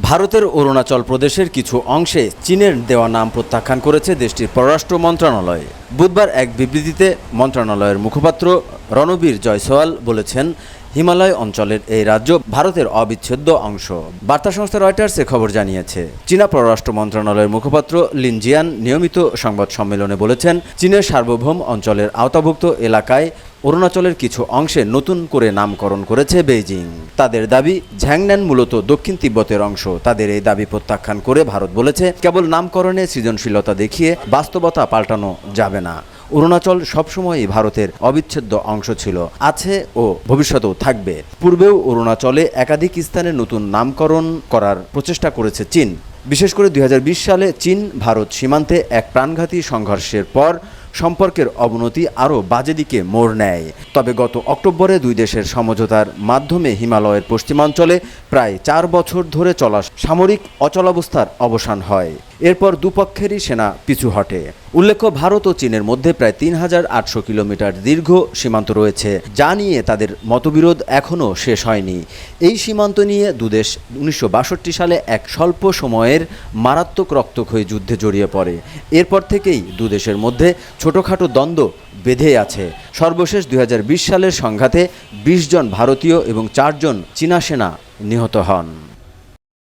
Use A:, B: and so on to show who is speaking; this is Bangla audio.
A: ভারতের অরুণাচল প্রদেশের কিছু অংশে চীনের দেওয়া নাম প্রত্যাখ্যান করেছে দেশটির পররাষ্ট্র মন্ত্রণালয়। বুধবার এক বিবৃতিতে মন্ত্রণালয়ের মুখপাত্র রণবীর জয়সওয়াল বলেছেন, হিমালয় অঞ্চলের এই রাজ্য ভারতের অবিচ্ছেদ্য অংশ। বার্তা সংস্থা রয়টার্সে খবর জানিয়েছে, চীনা পররাষ্ট্র মন্ত্রণালয়ের মুখপাত্র লিন জিয়ান নিয়মিত সংবাদ সম্মেলনে বলেছেন, চীনের সার্বভৌম অঞ্চলের আওতাভুক্ত এলাকায় অরুণাচলের কিছু অংশে নতুন করে নামকরণ করেছে বেইজিং। তাদের দাবি, ঝ্যাংন্যান মূলত দক্ষিণ তিব্বতের অংশ। তাদের এই দাবি প্রত্যাখ্যান করে ভারত বলেছে, কেবল নামকরণে সৃজনশীলতা দেখিয়ে বাস্তবতা পাল্টানো যাবে না। অরুণাচল সবসময়ই ভারতের অবিচ্ছেদ্য অংশ ছিল, আছে ও ভবিষ্যতেও থাকবে। পূর্বেও অরুণাচলে একাধিক স্থানে নতুন নামকরণ করার প্রচেষ্টা করেছে চীন। বিশেষ করে 2020 সালে চীন ভারত সীমান্তে এক প্রাণঘাতী সংঘর্ষের পর সম্পর্কের অবনতি আরও বাজে দিকে মোড় নেয়। তবে গত অক্টোবরে দুই দেশের সমঝোতার মাধ্যমে হিমালয়ের পশ্চিমাঞ্চলে প্রায় 4 বছর ধরে চলা সামরিক অচলাবস্থার অবসান হয়। এরপর দুপক্ষেরই সেনা পিছু হটে। উল্লেখ্য, ভারত ও চীনের মধ্যে প্রায় 3800 কিলোমিটার দীর্ঘ সীমান্ত রয়েছে, যা নিয়ে তাদের মতবিরোধ এখনও শেষ হয়নি। এই সীমান্ত নিয়ে দুদেশ 1962 সালে এক স্বল্প সময়ের মারাত্মক রক্তক্ষয়ী যুদ্ধে জড়িয়ে পড়ে। এরপর থেকেই দুদেশের মধ্যে ছোটখাটো দ্বন্দ্ব বেঁধে আছে। সর্বশেষ 2020 সালের সংঘাতে 20 জন ভারতীয় এবং 4 জন চীনা সেনা নিহত হন।